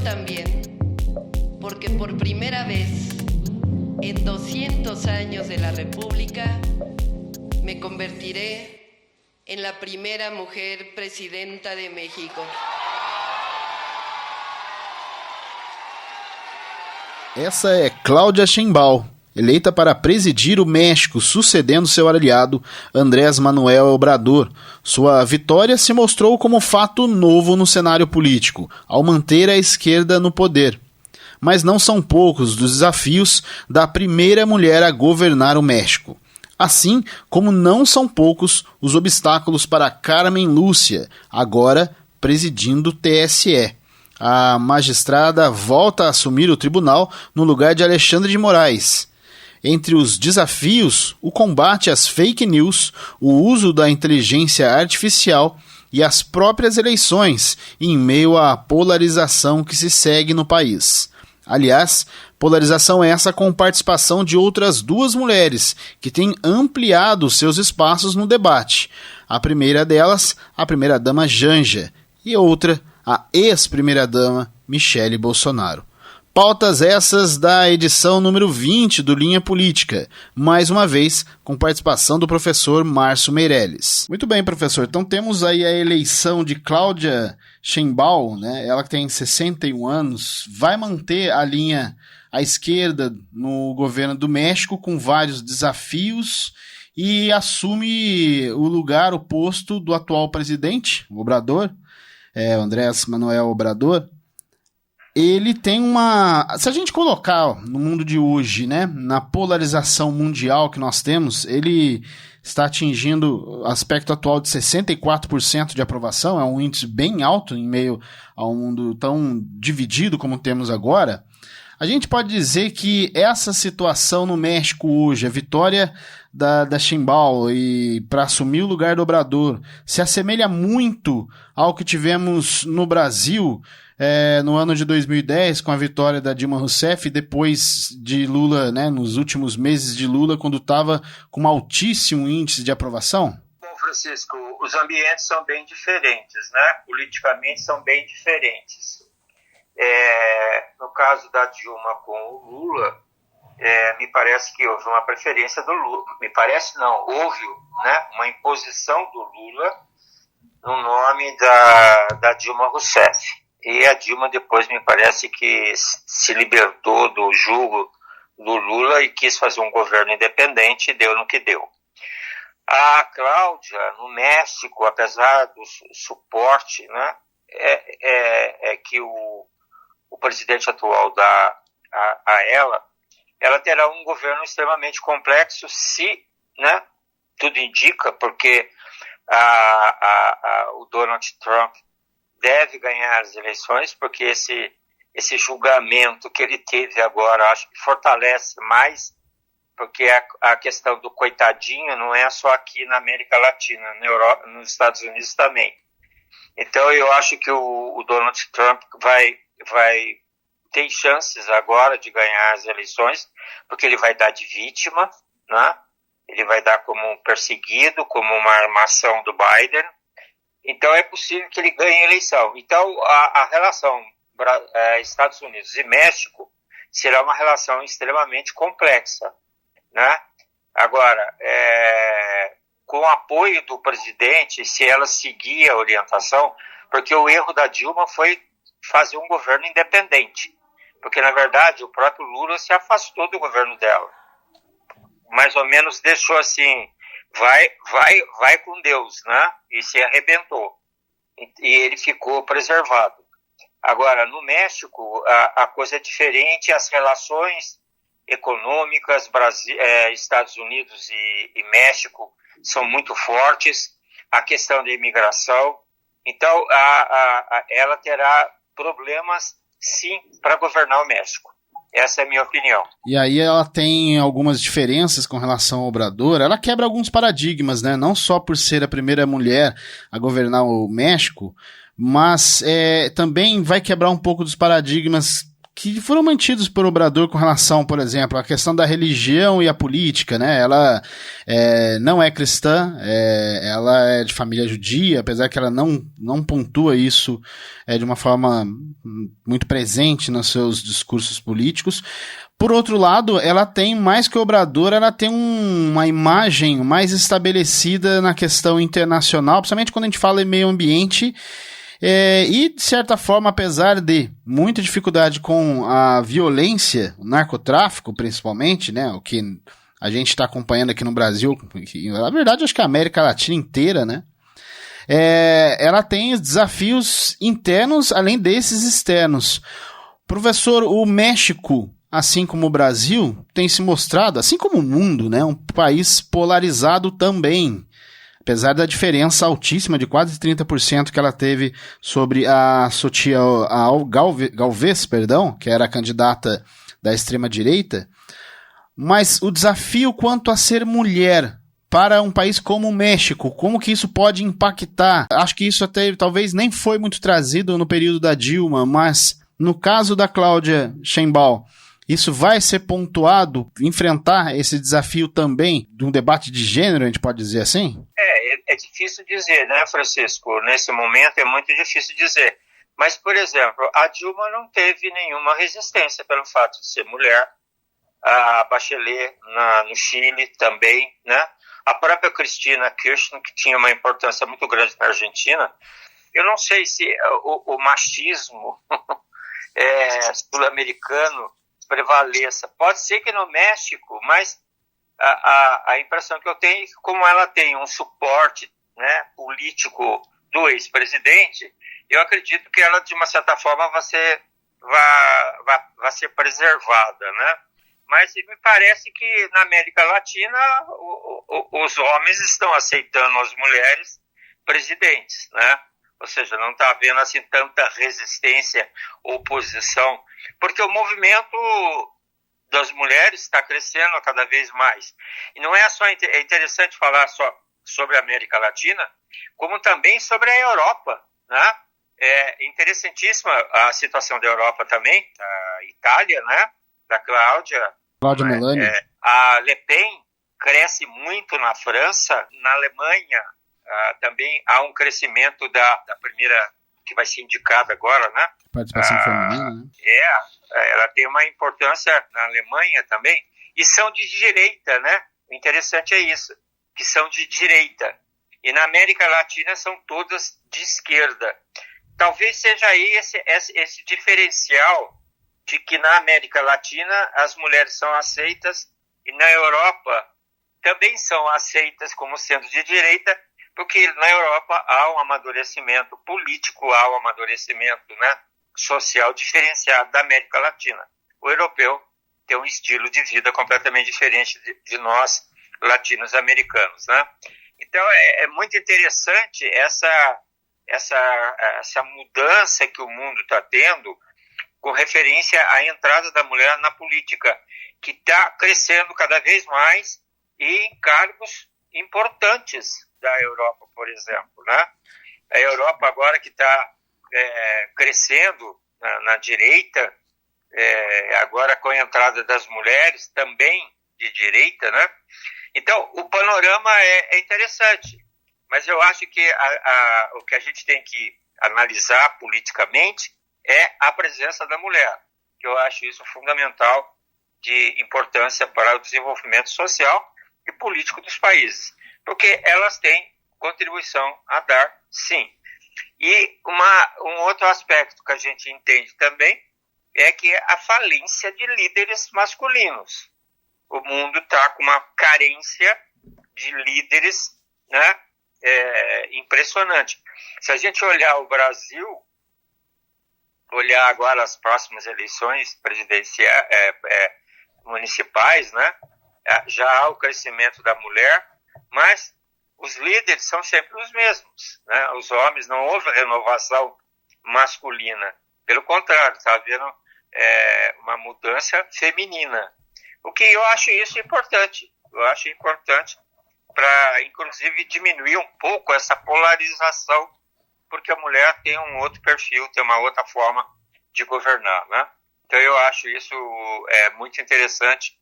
también, porque por primera vez en 200 años de la República me convertiré en la primera mujer presidenta de México. Essa é Cláudia Sheinbaum, eleita para presidir o México, sucedendo seu aliado Andrés Manuel Obrador. Sua vitória se mostrou como fato novo no cenário político, ao manter a esquerda no poder. Mas não são poucos dos desafios da primeira mulher a governar o México. Assim como não são poucos os obstáculos para Carmen Lúcia, agora presidindo o TSE. A magistrada volta a assumir o tribunal no lugar de Alexandre de Moraes. Entre os desafios, o combate às fake news, o uso da inteligência artificial e as próprias eleições, em meio à polarização que se segue no país. Aliás, polarização essa com participação de outras duas mulheres, que têm ampliado seus espaços no debate. A primeira delas, a primeira-dama Janja, e outra, a ex-primeira-dama Michele Bolsonaro. Pautas essas da edição número 20 do Linha Política, mais uma vez com participação do professor Márcio Meirelles. Muito bem, professor, então temos aí a eleição de Cláudia Sheinbaum, né? Ela que tem 61 anos, vai manter a linha à esquerda no governo do México com vários desafios e assume o lugar, o posto do atual presidente, o Obrador, Andrés Manuel Obrador. Ele tem uma... Se a gente colocar no mundo de hoje, né, na polarização mundial que nós temos, ele está atingindo o aspecto atual de 64% de aprovação, é um índice bem alto em meio a um mundo tão dividido como temos agora. A gente pode dizer que essa situação no México hoje, a vitória da Sheinbaum e para assumir o lugar do Obrador, se assemelha muito ao que tivemos no Brasil no ano de 2010, com a vitória da Dilma Rousseff, depois de Lula, né, nos últimos meses de Lula, quando estava com um altíssimo índice de aprovação? Bom, Francisco, os ambientes são bem diferentes, né? Politicamente são bem diferentes. No caso da Dilma com o Lula, me parece que houve uma preferência do Lula. Me parece não, houve, né, uma imposição do Lula no nome da Dilma Rousseff. E a Dilma depois me parece que se libertou do jugo do Lula e quis fazer um governo independente e deu no que deu. A Cláudia, no México, apesar do suporte, né, que o presidente atual dá a ela terá um governo extremamente complexo se, né, tudo indica, porque o Donald Trump deve ganhar as eleições, porque esse julgamento que ele teve agora, acho que fortalece mais, porque a questão do coitadinho não é só aqui na América Latina, na Europa, nos Estados Unidos também. Então eu acho que o Donald Trump vai ter chances agora de ganhar as eleições, porque ele vai dar de vítima, né? Ele vai dar como um perseguido, como uma armação do Biden. Então é possível que ele ganhe a eleição. Então a relação Estados Unidos e México será uma relação extremamente complexa, né? Agora, com o apoio do presidente, se ela seguir a orientação, porque o erro da Dilma foi fazer um governo independente, porque na verdade o próprio Lula se afastou do governo dela, mais ou menos deixou assim, vai com Deus, né? E se arrebentou. E ele ficou preservado. Agora, no México, a coisa é diferente, as relações econômicas, Estados Unidos e México são muito fortes, a questão da imigração. Então, ela terá problemas, sim, para governar o México. Essa é a minha opinião. E aí ela tem algumas diferenças com relação ao Obrador. Ela quebra alguns paradigmas, né? Não só por ser a primeira mulher a governar o México, mas também vai quebrar um pouco dos paradigmas que foram mantidos por Obrador com relação, por exemplo, à questão da religião e a política, né? Ela não é cristã, ela é de família judia, apesar que ela não pontua isso de uma forma muito presente nos seus discursos políticos. Por outro lado, ela tem, mais que Obrador, ela tem uma imagem mais estabelecida na questão internacional, principalmente quando a gente fala em meio ambiente. E, de certa forma, apesar de muita dificuldade com a violência, o narcotráfico principalmente, né, o que a gente está acompanhando aqui no Brasil, na verdade acho que a América Latina inteira, né, ela tem desafios internos além desses externos. Professor, o México, assim como o Brasil, tem se mostrado, assim como o mundo, né, um país polarizado também. Apesar da diferença altíssima de quase 30% que ela teve sobre a Xochitl Gálvez, que era a candidata da extrema-direita, mas o desafio quanto a ser mulher para um país como o México, como que isso pode impactar? Acho que isso até talvez nem foi muito trazido no período da Dilma, mas no caso da Cláudia Sheinbaum, isso vai ser pontuado, enfrentar esse desafio também de um debate de gênero, a gente pode dizer assim? É difícil dizer, né, Francisco? Nesse momento é muito difícil dizer. Mas, por exemplo, a Dilma não teve nenhuma resistência pelo fato de ser mulher. A Bachelet no Chile também, né? A própria Cristina Kirchner, que tinha uma importância muito grande na Argentina. Eu não sei se o machismo sul-americano prevaleça. Pode ser que no México, mas a impressão que eu tenho é que como ela tem um suporte, né, político do ex-presidente, eu acredito que ela, de uma certa forma, vai ser preservada, né? Mas me parece que na América Latina os homens estão aceitando as mulheres presidentes, né? Ou seja, não está havendo assim tanta resistência ou oposição, porque o movimento das mulheres está crescendo cada vez mais. E não é só interessante falar só sobre a América Latina, como também sobre a Europa, né? É interessantíssima a situação da Europa também, a Itália, né? Da Cláudia Meloni. A Le Pen cresce muito na França, na Alemanha também há um crescimento da primeira, que vai ser indicada agora, né? Participação feminina, né? Ela tem uma importância na Alemanha também, e são de direita, né? O interessante é isso, que são de direita. E na América Latina são todas de esquerda. Talvez seja aí esse diferencial de que na América Latina as mulheres são aceitas e na Europa também são aceitas como sendo de direita, porque na Europa há um amadurecimento político, há um amadurecimento, né, social diferenciado da América Latina. O europeu tem um estilo de vida completamente diferente de nós, latinos-americanos, né? Então é muito interessante essa mudança que o mundo está tendo com referência à entrada da mulher na política, que está crescendo cada vez mais e em cargos importantes da Europa, por exemplo, né? A Europa agora que está crescendo na direita, agora com a entrada das mulheres também de direita, né? Então, o panorama é interessante, mas eu acho que o que a gente tem que analisar politicamente é a presença da mulher, que eu acho isso fundamental de importância para o desenvolvimento social e político dos países, porque elas têm contribuição a dar, sim. E um outro aspecto que a gente entende também é que a falência de líderes masculinos. O mundo está com uma carência de líderes, né, impressionante. Se a gente olhar o Brasil, olhar agora as próximas eleições presidenciais, municipais, né, já há o crescimento da mulher, mas os líderes são sempre os mesmos, né? Os homens, não houve renovação masculina. Pelo contrário, está havendo uma mudança feminina. O que eu acho isso importante. Eu acho importante para, inclusive, diminuir um pouco essa polarização, porque a mulher tem um outro perfil, tem uma outra forma de governar, né? Então eu acho isso muito interessante,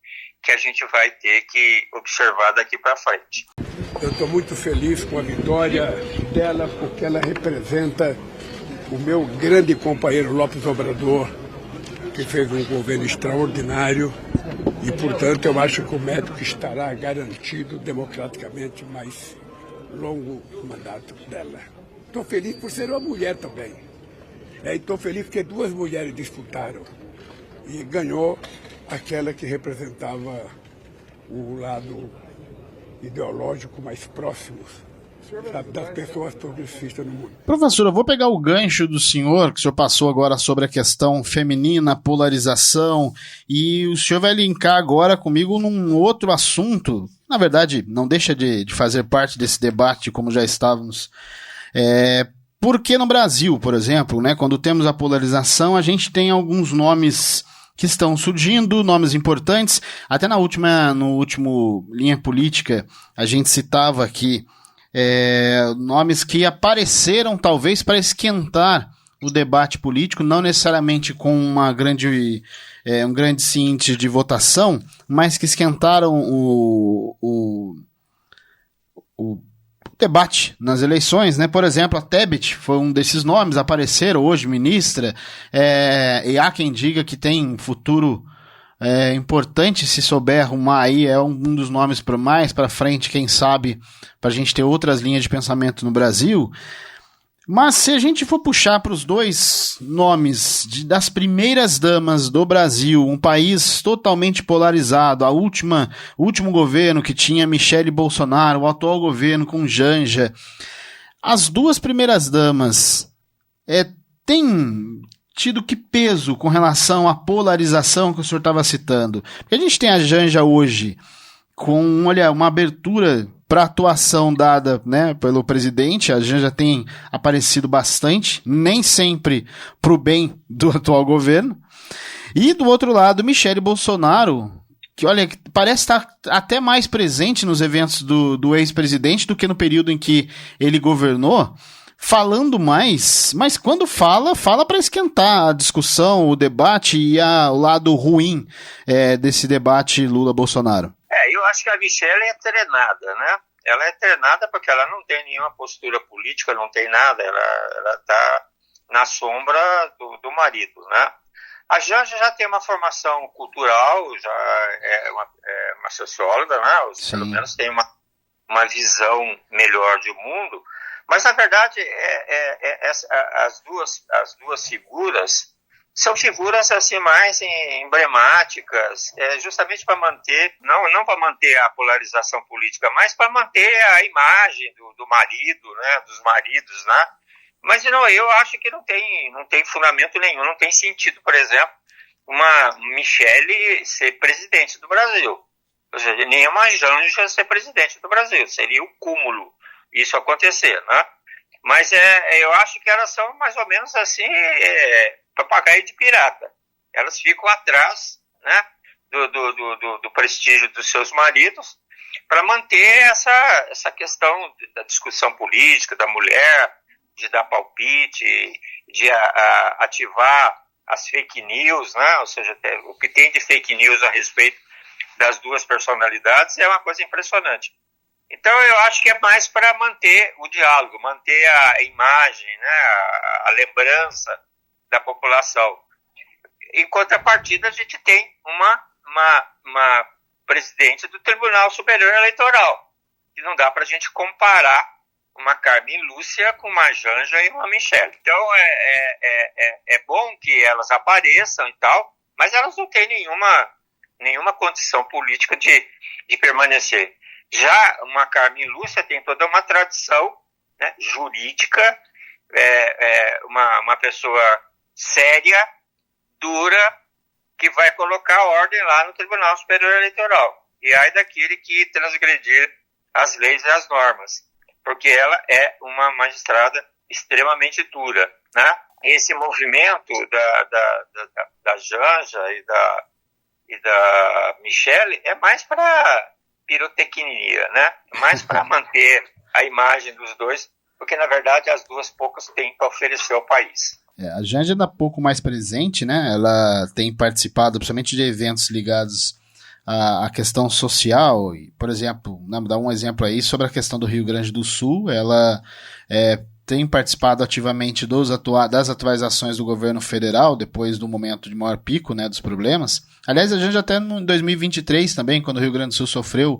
que a gente vai ter que observar daqui para frente. Eu estou muito feliz com a vitória dela, porque ela representa o meu grande companheiro López Obrador, que fez um governo extraordinário, e, portanto, eu acho que o médico estará garantido democraticamente mais longo mandato dela. Estou feliz por ser uma mulher também. E estou feliz porque 2 mulheres disputaram e ganhou aquela que representava o lado ideológico mais próximo, sabe, das pessoas progressistas no mundo. Professor, eu vou pegar o gancho do senhor, que o senhor passou agora sobre a questão feminina, polarização, e o senhor vai linkar agora comigo num outro assunto, na verdade não deixa de fazer parte desse debate como já estávamos. Porque no Brasil, por exemplo, né, quando temos a polarização, a gente tem alguns nomes que estão surgindo, nomes importantes. Até no último Linha Política, a gente citava aqui nomes que apareceram talvez para esquentar o debate político, não necessariamente com um grande índice de votação, mas que esquentaram o debate nas eleições, né? Por exemplo, a Tebet foi um desses nomes, apareceram hoje, ministra, e há quem diga que tem um futuro importante se souber arrumar aí, um dos nomes para mais para frente, quem sabe, para a gente ter outras linhas de pensamento no Brasil. Mas se a gente for puxar para os 2 nomes das primeiras damas do Brasil, um país totalmente polarizado, o último governo que tinha Michele Bolsonaro, o atual governo com Janja, as 2 primeiras damas têm tido que peso com relação à polarização que o senhor estava citando? Porque a gente tem a Janja hoje com, uma abertura para atuação dada, né, pelo presidente. A Janja tem aparecido bastante, nem sempre para o bem do atual governo. E do outro lado, Michele Bolsonaro, que parece estar até mais presente nos eventos do ex-presidente do que no período em que ele governou, falando mais, mas quando fala para esquentar a discussão, o debate e o lado ruim desse debate Lula-Bolsonaro. Eu acho que a Michele é treinada, né? Ela é treinada porque ela não tem nenhuma postura política, não tem nada, ela está na sombra do marido, né? A Janja já tem uma formação cultural, já é uma socióloga, né? Ou pelo menos tem uma visão melhor de mundo, mas na verdade as duas figuras são figuras assim mais emblemáticas, justamente para manter, não para manter a polarização política, mas para manter a imagem do marido, né, dos maridos, né? Mas não, eu acho que não tem fundamento nenhum, não tem sentido, por exemplo, uma Michele ser presidente do Brasil. Ou seja, nenhuma Janja ser presidente do Brasil, seria o cúmulo isso acontecer, né? Mas eu acho que elas são mais ou menos assim, papagaio de pirata. Elas ficam atrás, né, do prestígio dos seus maridos para manter essa questão da discussão política, da mulher, de dar palpite, de ativar as fake news, né? Ou seja, o que tem de fake news a respeito das 2 personalidades é uma coisa impressionante. Então eu acho que é mais para manter o diálogo, manter a imagem, né, a lembrança da população. Em contrapartida, a gente tem uma presidente do Tribunal Superior Eleitoral, que não dá para a gente comparar uma Carmen Lúcia com uma Janja e uma Michele. Então é bom que elas apareçam e tal, mas elas não têm nenhuma condição política de permanecer. Já uma Carmen Lúcia tem toda uma tradição, né, jurídica, uma pessoa séria, dura, que vai colocar ordem lá no Tribunal Superior Eleitoral. E ai daquele que transgredir as leis e as normas, porque ela é uma magistrada extremamente dura, né? Esse movimento da Janja e da Michele é mais para pirotecnia, né? Mais para manter a imagem dos dois, porque na verdade as 2 poucas têm para oferecer ao país. A Janja ainda pouco mais presente, né? Ela tem participado principalmente de eventos ligados à questão social. Por exemplo, dar um exemplo aí sobre a questão do Rio Grande do Sul. Ela tem participado ativamente das atuais ações do governo federal, depois do momento de maior pico, né, dos problemas. Aliás, a Janja até em 2023 também, quando o Rio Grande do Sul sofreu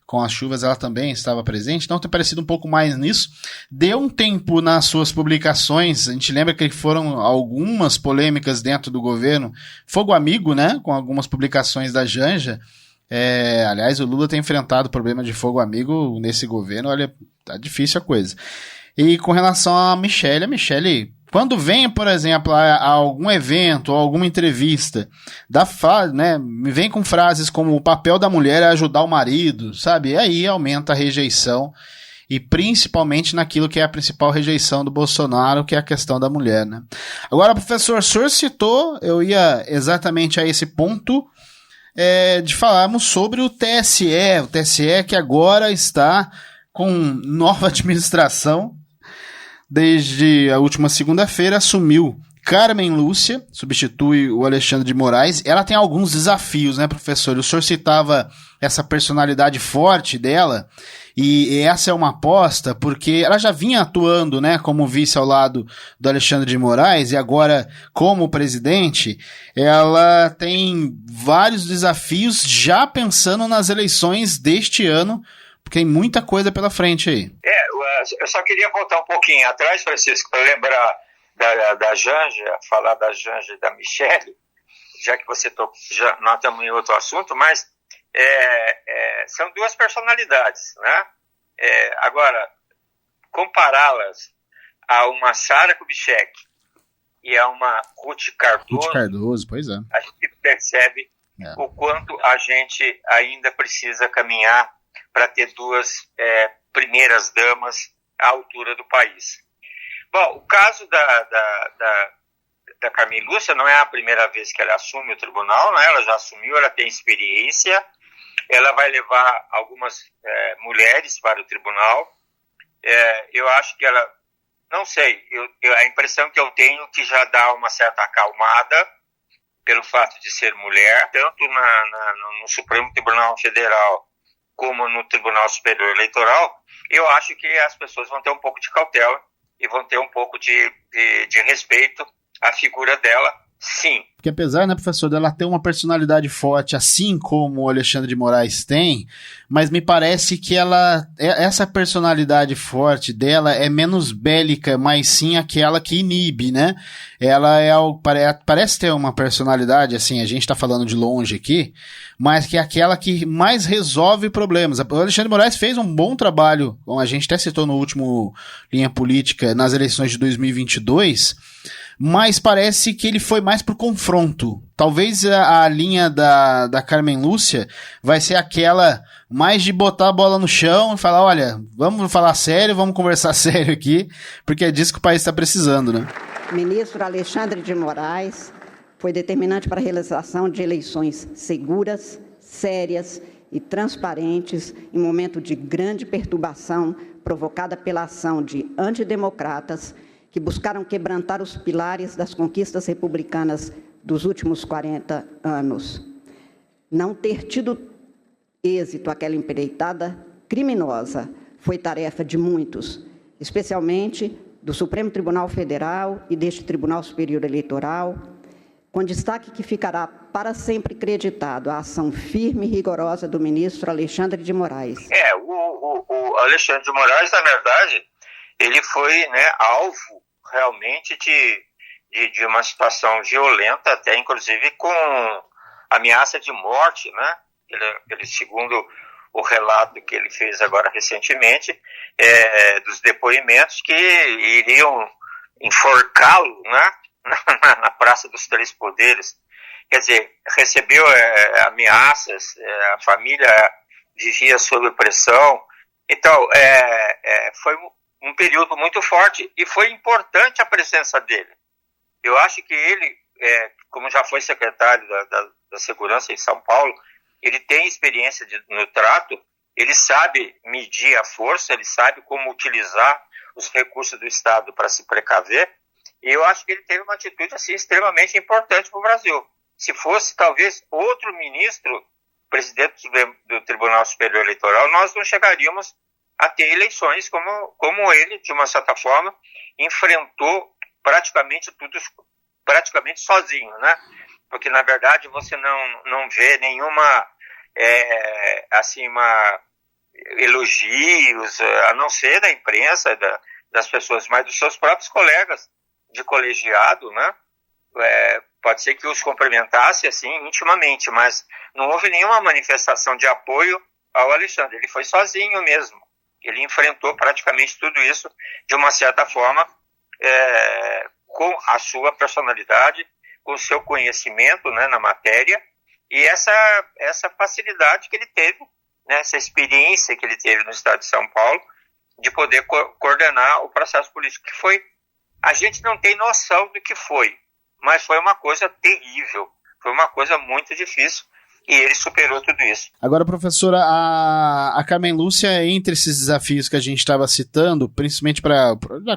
com as chuvas, ela também estava presente, então tem parecido um pouco mais nisso. Deu um tempo nas suas publicações, a gente lembra que foram algumas polêmicas dentro do governo, fogo amigo, né, com algumas publicações da Janja. Aliás, o Lula tem enfrentado problema de fogo amigo nesse governo, olha, tá difícil a coisa. E com relação a Michele, quando vem, por exemplo, a algum evento ou alguma entrevista, me vem com frases como o papel da mulher é ajudar o marido, sabe? E aí aumenta a rejeição, e principalmente naquilo que é a principal rejeição do Bolsonaro, que é a questão da mulher, né? Agora, professor, o senhor citou, eu ia exatamente a esse ponto, de falarmos sobre o TSE que agora está com nova administração. Desde a última segunda-feira, assumiu Carmen Lúcia, substitui o Alexandre de Moraes. Ela tem alguns desafios, né, professor? O senhor citava essa personalidade forte dela, e essa é uma aposta, porque ela já vinha atuando, né, como vice ao lado do Alexandre de Moraes, e agora, como presidente, ela tem vários desafios já pensando nas eleições deste ano, porque tem muita coisa pela frente aí. Eu só queria voltar um pouquinho atrás, Francisco, para lembrar da Janja, falar da Janja e da Michele, já que nós estamos em outro assunto, mas são duas personalidades, né? Agora, compará-las a uma Sara Kubitschek e a uma Ruth Cardoso, pois é. A gente percebe o quanto a gente ainda precisa caminhar para ter duas primeiras damas à altura do país. Bom, o caso da Carmen Lúcia não é a primeira vez que ela assume o tribunal, né? Ela já assumiu, ela tem experiência, ela vai levar algumas mulheres para o tribunal. Eu acho que ela, não sei, a impressão que eu tenho que já dá uma certa acalmada pelo fato de ser mulher, tanto no Supremo Tribunal Federal como no Tribunal Superior Eleitoral. Eu acho que as pessoas vão ter um pouco de cautela e vão ter um pouco de respeito à figura dela, sim. Porque apesar, né, professor, dela ter uma personalidade forte, assim como o Alexandre de Moraes tem, mas me parece que essa personalidade forte dela é menos bélica, mas sim aquela que inibe, né? Ela parece ter uma personalidade, assim, a gente tá falando de longe aqui, mas que é aquela que mais resolve problemas. O Alexandre de Moraes fez um bom trabalho, como a gente até citou no último Linha Política, nas eleições de 2022, mas parece que ele foi mais pro confronto. Talvez a linha da Carmen Lúcia vai ser aquela mais de botar a bola no chão e falar, olha, vamos falar sério, vamos conversar sério aqui, porque é disso que o país está precisando, né? O ministro Alexandre de Moraes foi determinante para a realização de eleições seguras, sérias e transparentes em momento de grande perturbação provocada pela ação de antidemocratas que buscaram quebrantar os pilares das conquistas republicanas dos últimos 40 anos. Não ter tido êxito aquela empreitada criminosa foi tarefa de muitos, especialmente do Supremo Tribunal Federal e deste Tribunal Superior Eleitoral, com destaque que ficará para sempre creditado à ação firme e rigorosa do ministro Alexandre de Moraes. O Alexandre de Moraes, na verdade, ele foi, né, alvo realmente de uma situação violenta, até inclusive com ameaça de morte, né? Ele, segundo o relato que ele fez agora recentemente, dos depoimentos que iriam enforcá-lo, né, na Praça dos Três Poderes. Quer dizer, recebeu ameaças, a família vivia sob pressão. Então, foi um período muito forte e foi importante a presença dele. Eu acho que ele, como já foi secretário da Segurança em São Paulo, ele tem experiência no trato, ele sabe medir a força, ele sabe como utilizar os recursos do Estado para se precaver, E eu acho que ele teve uma atitude assim, extremamente importante para o Brasil. Se fosse, talvez, outro ministro, presidente do Tribunal Superior Eleitoral, nós não chegaríamos a ter eleições como ele, de uma certa forma, enfrentou praticamente tudo, praticamente sozinho, né? Porque, na verdade, você não vê nenhuma, elogios, a não ser da imprensa, das pessoas, mas dos seus próprios colegas de colegiado, né? Pode ser que os cumprimentasse, assim, intimamente, mas não houve nenhuma manifestação de apoio ao Alexandre. Ele foi sozinho mesmo. Ele enfrentou praticamente tudo isso de uma certa forma, com a sua personalidade, com o seu conhecimento, né, na matéria, e essa facilidade que ele teve, né, essa experiência que ele teve no estado de São Paulo, de poder coordenar o processo político, que foi, a gente não tem noção do que foi, mas foi uma coisa terrível, foi uma coisa muito difícil, e ele superou tudo isso. Agora, professora, a Carmen Lúcia, entre esses desafios que a gente estava citando, principalmente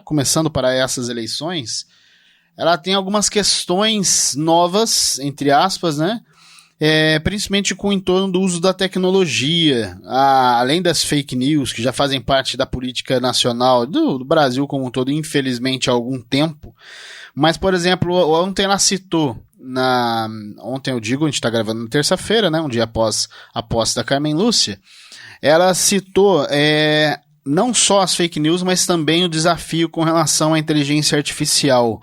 começando para essas eleições, ela tem algumas questões novas, entre aspas, né? Principalmente com o entorno do uso da tecnologia, além das fake news, que já fazem parte da política nacional do Brasil como um todo, infelizmente, há algum tempo. Mas, por exemplo, ontem ela citou, ontem eu digo, a gente está gravando na terça-feira, né, um dia após a posse da Carmen Lúcia, ela citou não só as fake news, mas também o desafio com relação à inteligência artificial.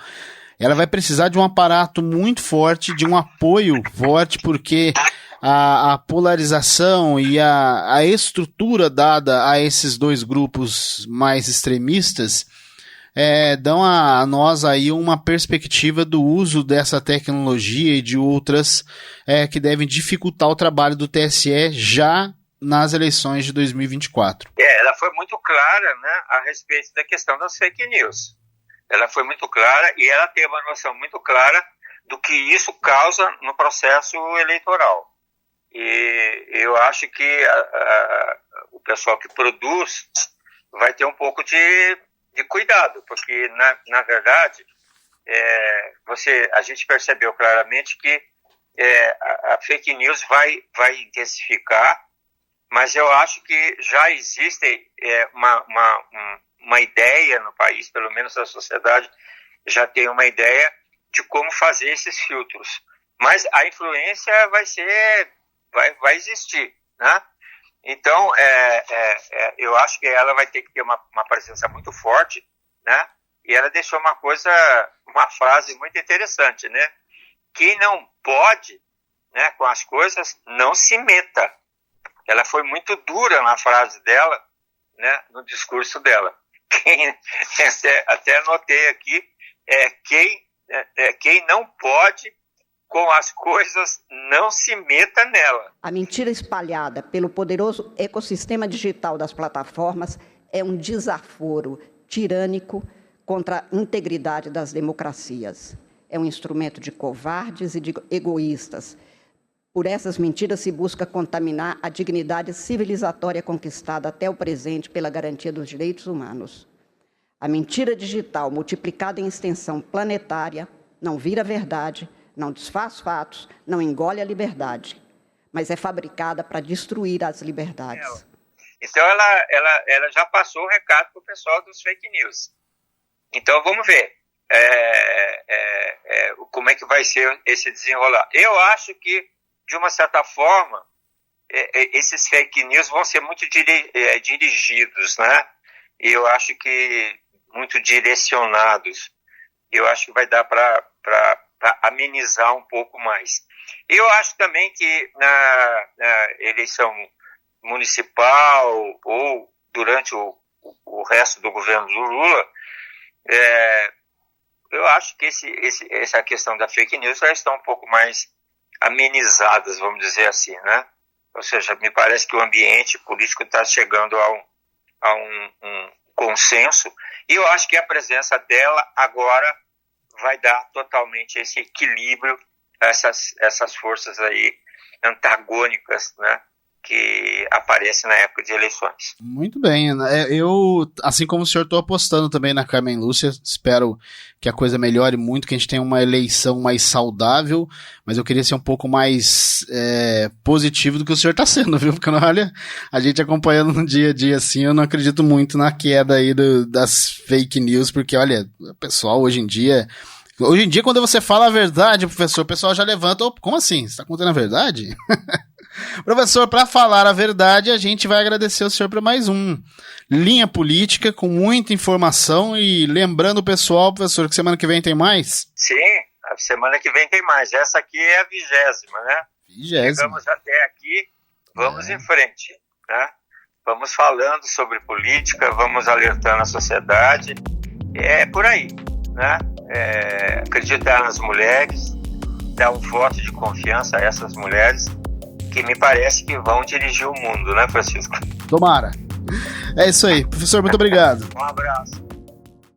Ela vai precisar de um aparato muito forte, de um apoio forte, porque a polarização e a estrutura dada a esses dois grupos mais extremistas dão a nós aí uma perspectiva do uso dessa tecnologia e de outras que devem dificultar o trabalho do TSE já nas eleições de 2024. Ela foi muito clara, né, a respeito da questão das fake news. Ela foi muito clara e ela teve uma noção muito clara do que isso causa no processo eleitoral. E eu acho que o pessoal que produz vai ter um pouco de cuidado, porque, na verdade, a gente percebeu claramente que a fake news vai intensificar, mas eu acho que já existe uma ideia no país, pelo menos a sociedade já tem uma ideia de como fazer esses filtros. Mas a influência vai existir, né? Então, eu acho que ela vai ter que ter uma presença muito forte, né? E ela deixou uma frase muito interessante, né? Quem não pode, né, com as coisas, não se meta. Ela foi muito dura na frase dela, né, no discurso dela. Até anotei aqui, quem não pode com as coisas, não se meta nela. A mentira espalhada pelo poderoso ecossistema digital das plataformas é um desaforo tirânico contra a integridade das democracias. É um instrumento de covardes e de egoístas. Por essas mentiras se busca contaminar a dignidade civilizatória conquistada até o presente pela garantia dos direitos humanos. A mentira digital, multiplicada em extensão planetária, não vira verdade, não desfaz fatos, não engole a liberdade, mas é fabricada para destruir as liberdades. Então, ela já passou o recado para o pessoal dos fake news. Então, vamos ver como é que vai ser esse desenrolar. Eu acho que, de uma certa forma, esses fake news vão ser muito dirigidos, né? E eu acho que muito direcionados. Eu acho que vai dar para amenizar um pouco mais. Eu acho também que na eleição municipal ou durante o resto do governo do Lula, eu acho que essa questão da fake news já está um pouco mais amenizadas, vamos dizer assim, né? Ou seja, me parece que o ambiente político está chegando a um consenso, e eu acho que a presença dela agora vai dar totalmente esse equilíbrio a essas forças aí antagônicas, né, que aparece na época de eleições. Muito bem, eu, assim como o senhor, estou apostando também na Carmen Lúcia, espero que a coisa melhore muito, que a gente tenha uma eleição mais saudável, mas eu queria ser um pouco mais positivo do que o senhor está sendo, viu? Porque, olha, a gente acompanhando no dia a dia assim, eu não acredito muito na queda aí das fake news, porque, olha, o pessoal hoje em dia, quando você fala a verdade, professor, o pessoal já levanta, como assim? Você está contando a verdade? Professor, para falar a verdade, a gente vai agradecer ao senhor por mais um Linha Política, com muita informação, e lembrando o pessoal, professor, que semana que vem tem mais? Sim, a semana que vem tem mais. Essa aqui é a 20ª, né? 20ª. Chegamos até aqui, vamos em frente, né? Vamos falando sobre política, vamos alertando a sociedade, é por aí, né? Acreditar nas mulheres, dar um voto de confiança a essas mulheres, que me parece que vão dirigir o mundo, né, Francisco? Tomara. É isso aí. Professor, muito obrigado. Um abraço.